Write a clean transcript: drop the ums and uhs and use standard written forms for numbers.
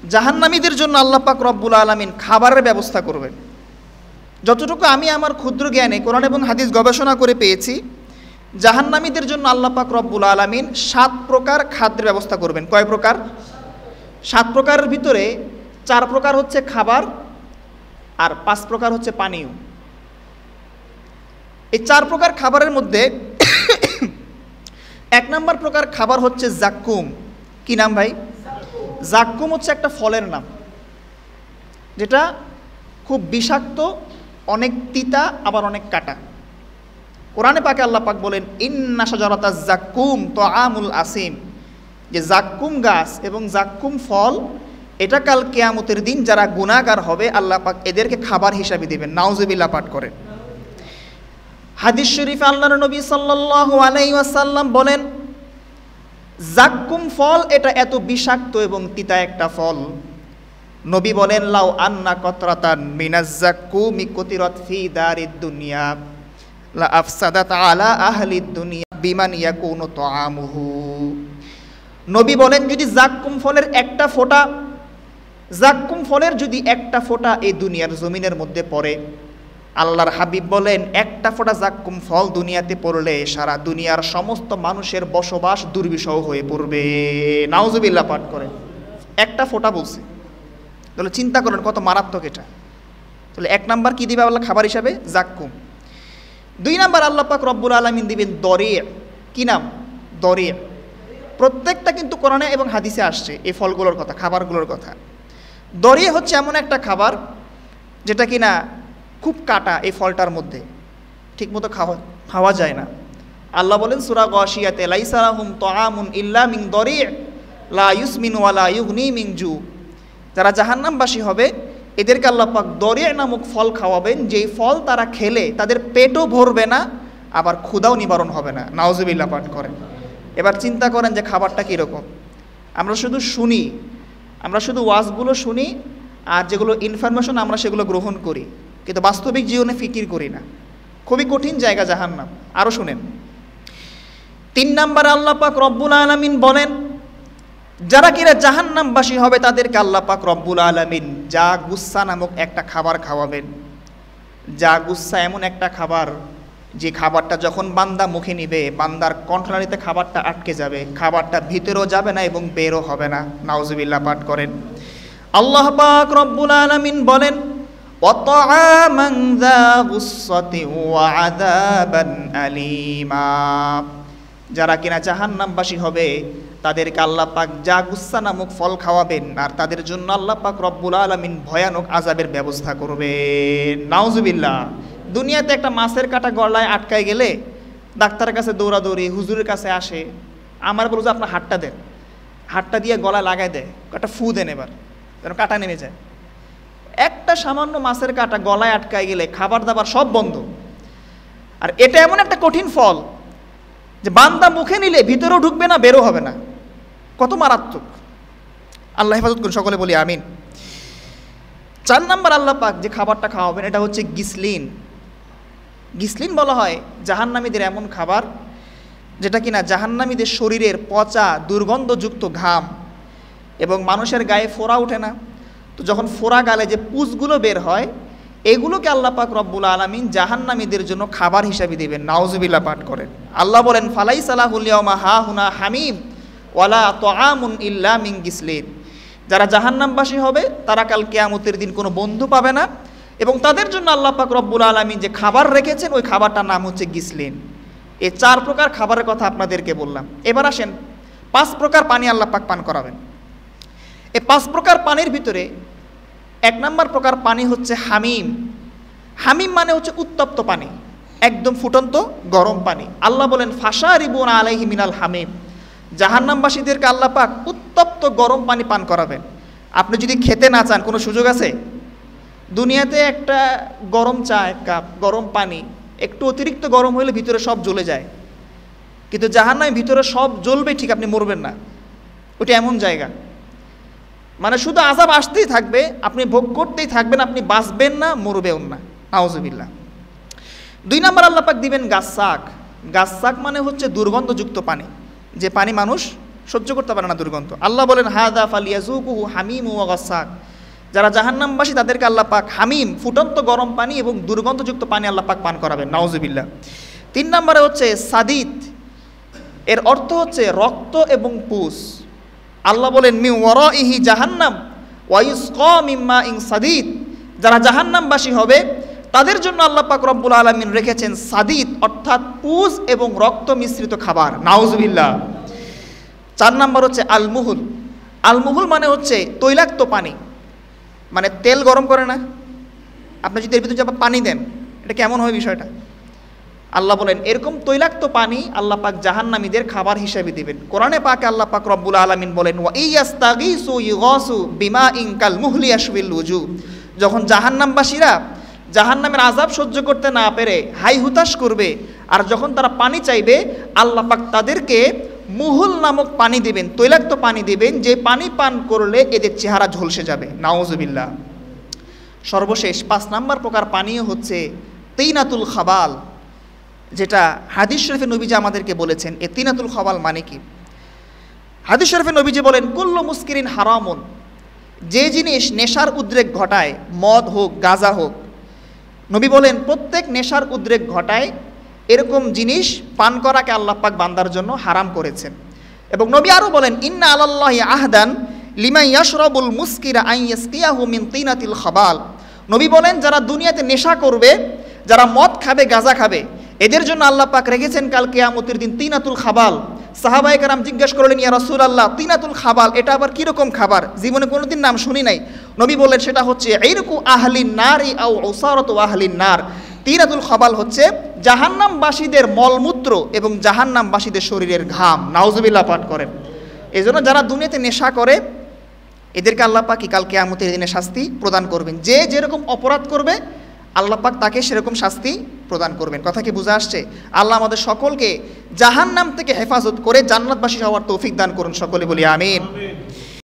জাহান্নামীদের জন্য আল্লাহ পাক রব্বুল আলামিন খাবারের ব্যবস্থা করবেন। যতটুকু আমি আমার ক্ষুদ্র জ্ঞানে কোরআন এবং হাদিস গবেষণা করে পেয়েছি, জাহান্নামীদের জন্য আল্লাহ পাক রব্বুল আলামিন 7 প্রকার খাদ্যের ব্যবস্থা করবেন। কয় প্রকার? 7 প্রকারের ভিতরে 4 প্রকার হচ্ছে খাবার আর 5 প্রকার হচ্ছে পানীয়। এই 4 প্রকার খাবারের মধ্যে 1 নম্বর প্রকার খাবার হচ্ছে জাক্কুম। কি নাম ভাই? জাক্কুম হচ্ছে একটা ফলের নাম, যেটা খুব বিষাক্ত, অনেক তিতা, আবার অনেক কাটা। কোরআনে পাকে আল্লাহ পাক বলেন ইন্না শাজারাতাজ জাক্কুম তুআমুল আসিম, যে জাক্কুম গাছ এবং জাক্কুম ফল এটা কাল কিয়ামতের দিন যারা গুনাহগার হবে আল্লাহ পাক এদেরকে খাবার হিসাবে দিবেন। নাউজুবিল্লাহ পাঠ করেন। হাদিস শরীফে আল্লাহর নবী সাল্লাল্লাহু আলাইহি ওয়াসাল্লাম বলেন জাক্কুম ফল এটা এত বিষাক্ত এবং তিতা একটা ফল, নবী বলেন লাউ আন্না কতরাতান মিনাজ জাক্কুমি কুতিরাত ফি দারিদ দুনিয়া লা আফসাদাত আলা আহলিদ দুনিয়া বিমান ইয়াকুনু তুআমুহু। নবী বলেন যদি জাক্কুম ফলের যদি একটা ফোঁটা এই দুনিয়ার জমিনের মধ্যে পড়ে, আল্লাহর হাবিব বলেন একটা ফোঁটা জাক্কুম ফল দুনিয়াতে পড়লে সারা দুনিয়ার সমস্ত মানুষের বসবাস দুর্বিষহ হয়ে পড়বে। নাউজুবিল্লাহ পাঠ করেন। একটা ফোঁটা বলছে, তাহলে চিন্তা করেন কত মারাত্মক এটা। তাহলে 1 নাম্বার কি দিবে আল্লাহ খাবার হিসাবে? জাক্কুম। 2 নাম্বার আল্লাহ পাক রব্বুল আলামিন দিবেন দরিয়া। কি নাম? দরিয়া। প্রত্যেকটা কিন্তু কোরআনে এবং হাদিসে আসছে এই ফলগুলোর কথা, খাবারগুলোর কথা। দরিয়া হচ্ছে এমন একটা খাবার যেটা কিনা খুব কাটা, এই ফলটার মধ্যে ঠিকমতো খাওয়া যায় না। আল্লাহ বলেন সূরা গাশিয়াতে লাইসা লাহুম তুআমুন ইল্লা মিন দরিয়া লা ইউসমিনু ওয়া লা ইউগনি মিন জু। যারা জাহান্নামবাসী হবে এদেরকে আল্লাহ পাক দরিয়া নামক ফল খাওয়াবেন, যেই ফল তারা খেলে তাদের পেটও ভরবে না, আবার ক্ষুধাও নিবারণ হবে না। নাউজুবিল্লাহ পাঠ করেন। এবার চিন্তা করেন যে খাবারটা কীরকম। আমরা শুধু শুনি, আমরা শুধু ওয়াজগুলো শুনি, আর যেগুলো ইনফরমেশন আমরা সেগুলো গ্রহণ করি, কিন্তু বাস্তবিক জীবনে ফিকির করি না। খুবই কঠিন জায়গা জাহান্নাম। আরও শুনেন। 3 নম্বরে আল্লাহ পাক রব্বুল আলামিন বলেন যারা কিনা জাহান্নামবাসী হবে তাদেরকে আল্লাহ পাক রব্বুল আলামিন যা গুচ্ছা নামক একটা খাবার খাওয়াবেন। যা গুচ্ছা এমন একটা খাবার, যে খাবারটা যখন বান্দা মুখে নিবে বান্দার কণ্ঠনালীতে খাবারটা আটকে যাবে, খাবারটা ভিতরেও যাবে না এবং বেরও হবে না। নাউজুবিল্লাহ পাঠ করেন। আল্লাহ পাক রব্বুল আলামিন বলেন ওয়াতাআমান যা গুসসাতি ওয়া আযাবান আলীমা। যারা কিনা জাহান্নামবাসী হবে তাদেরকে আল্লাহ পাক যা গুচ্ছা নামক ফল খাওয়াবেন, আর তাদের জন্য আল্লাহ পাক রব্বুল আলামিন ভয়ানক আযাবের ব্যবস্থা করবেন। নাউজুবিল্লাহ। দুনিয়াতে একটা মাছের কাঁটা গলায় আটকায় গেলে ডাক্তারের কাছে দৌড়াদৌড়ি, হুজুরের কাছে আসে, আমার বলছে আপনার হাতটা দেন, হাতটা দিয়ে গলায় লাগাই দেয়, একটা ফু দেন এবার যেন কাঁটা নেমে যায়। একটা সামান্য মাছের কাঁটা গলায় আটকায় গেলে খাবার দাবার সব বন্ধ। আর এটা এমন একটা কঠিন ফল যে বান্দা মুখে নিলে ভিতরেও ঢুকবে না, বেরো হবে না। কত মারাত্মক। আল্লাহ হেফাজত করুন, সকলে বলি আমিন। 4 নম্বর আল্লাহ পাক যে খাবারটা খাওয়াবেন এটা হচ্ছে গিসলিন। গিসলিন বলা হয় জাহান্নামীদের এমন খাবার যেটা কিনা জাহান্নামীদের শরীরের পচা দুর্গন্ধযুক্ত ঘাম, এবং মানুষের গায়ে ফোড়া ওঠে না, তো যখন ফোড়া গালে যে পুঁজগুলো বের হয় এগুলোকে আল্লাহ পাক রব্বুল আলামিন জাহান্নামীদের জন্য খাবার হিসাবে দিবেন। নাউজুবিল্লাহ পাঠ করেন। আল্লাহ বলেন ফালাইসা লাহুল ইয়াওমা হাহুনা হামিম ওয়ালা তুআমুন ইল্লা মিন গিসলিন। যারা জাহান্নামবাসী হবে তারা কাল কিয়ামতের দিন কোনো বন্ধু পাবে না, এবং তাদের জন্য আল্লাহ পাক রব্বুল আলামিন যে খাবার রেখেছেন ওই খাবারটার নাম হচ্ছে গিসলিন। এই 4 প্রকার খাবারের কথা আপনাদেরকে বললাম। এবার আসেন 5 প্রকার পানি আল্লাহ পাক পান করাবেন। এই 5 প্রকার পানির ভিতরে 1 নম্বর প্রকার পানি হচ্ছে হামিম। হামিম মানে হচ্ছে উত্তপ্ত পানি, একদম ফুটন্ত গরম পানি। আল্লাহ বলেন ফাশারিবুনা আলাইহি মিনাল হামিম। জাহান্নামবাসীদেরকে আল্লাহ পাক উত্তপ্ত গরম পানি পান করাবেন। আপনি যদি খেতে না চান কোনো সুযোগ আছে? দুনিয়াতে একটা গরম চা, 1 কাপ গরম পানি একটু অতিরিক্ত গরম হলে ভিতরে সব জ্বলে যায়, কিন্তু জাহান্নামে ভিতরে সব জ্বলবে ঠিক, আপনি মরবেন না। ওটা এমন জায়গা, মানে শুধু আযাব আসতেই থাকবে, আপনি ভোগ করতেই থাকবেন, আপনি বাঁচবেন না, মরবেও না। নাউজুবিল্লাহ। 2 নম্বর আল্লাহ পাক দিবেন গাসসাক। গাসসাক মানে হচ্ছে দুর্গন্ধযুক্ত পানি, যে পানি মানুষ সহ্য করতে পারে না দুর্গন্ধ। আল্লাহ বলেন হাদা ফালিয়াযুকুহু হামিমু ওয়া গাসসাক, যারা জাহান্নামবাসী তাদেরকে আল্লাহ পাক হামিম ফুটন্ত গরম পানি এবং দুর্গন্ধযুক্ত পানি আল্লাহ পাক পান করাবেন, নাউজুবিল্লাহ। 3 নম্বরে হচ্ছে সাদিদ, এর অর্থ হচ্ছে রক্ত এবং পুষ। আল্লাহ বলেন মি ওয়ারাইহি জাহান্নাম ওয়া ইসকা মিন মাইন সাদিদ, যারা জাহান্নামবাসী হবে তাদের জন্য আল্লাহ পাক রব্বুল আলামিন রেখেছেন সাদিদ অর্থাৎ পুষ এবং রক্ত মিশ্রিত খাবার, নাউজুবিল্লাহ। 4 নম্বর হচ্ছে আলমুহুল। আলমুহুল মানে হচ্ছে তৈলাক্ত পানি, মানে তেল গরম করে না, আপনি যদি এর ভিতরে আবার পানি দেন এটা কেমন হয় বিষয়টা। আল্লাহ বলেন এরকম তৈলাক্ত পানি আল্লাহ পাক জাহান্নামীদের খাবার হিসেবে দিবেন। কোরআনে পাকে আল্লাহ পাক রব্বুল আলামিন বলেন ওয়া ইয়াস্তাগীসু ইগাসু বিমাইন কালমুহলি ইয়াশবিল উজু, যখন জাহান্নামবাসীরা জাহান্নামের আযাব সহ্য করতে না পেরে হাই হুতাশ করবে আর যখন তারা পানি চাইবে আল্লাহ পাক তাদেরকে মুহুল নামক পানি দিবেন, তৈলাক্ত পানি দিবেন, যে পানি পান করলে এদের চেহারা ঝলসে যাবে, নাউজুবিল্লাহ। সর্বশেষ 5 নম্বর প্রকার পানীয় হচ্ছে তিনাতুল খাবাল, যেটা হাদিস শরীফে নবীজি আমাদেরকে বলেছেন। এই তিনাতুল খাবাল মানে কি? হাদিস শরীফে নবীজি বলেন কুল্লু মুস্কিরিন হারামুন, যে জিনিস নেশার উদ্রেক ঘটায়, মদ হোক গাঁজা হোক, নবী বলেন প্রত্যেক নেশার উদ্রেক ঘটায় এরকম জিনিস পান করাকে আল্লাহ পাক বান্দার জন্য হারাম করেছেন। এবং নবী আরও বলেন ইন্না আলাল্লাহি আহদান লিমান ইয়াশরাবুল মুস্কিরা আন ইয়াসকিয়াহু মিন তিনাতিল খাবাল, নবী বলেন যারা দুনিয়াতে নেশা করবে, যারা মদ খাবে গাঁজা খাবে, এদের জন্য আল্লাহ পাক রেখেছেন কাল কিয়ামতের দিন তিনাতুল খাবাল। সাহাবায়ে কেরাম জিজ্ঞেস করলেন ইয়া রাসূলুল্লাহ তিনাতুল খাবাল এটা আবার কীরকম খাবার, জীবনে কোনোদিন নাম শুনি নাই। নবী বললেন সেটা হচ্ছে ইরকু আহলিন নারি আও উসারাতু আহলিন নার, তিনাতুল খাবাল হচ্ছে জাহান্নামবাসীদের মলমূত্র এবং জাহান্নামবাসীদের শরীরের ঘাম, নাউজুবিল্লাহ পাঠ করেন। এই জন্য যারা দুনিয়াতে নেশা করে এদেরকে আল্লাহ পাক কাল কিয়ামতের দিনে শাস্তি প্রদান করবেন, যে যেরকম অপরাধ করবে আল্লাহ পাক তাকে সেরকম শাস্তি প্রদান করবেন। কথা কি বুঝে আসছে? আল্লাহ আমাদের সকলকে জাহান্নাম থেকে হেফাজত করে জান্নাতবাসী হওয়ার তৌফিক দান করুন, সকলে বলি আমিন।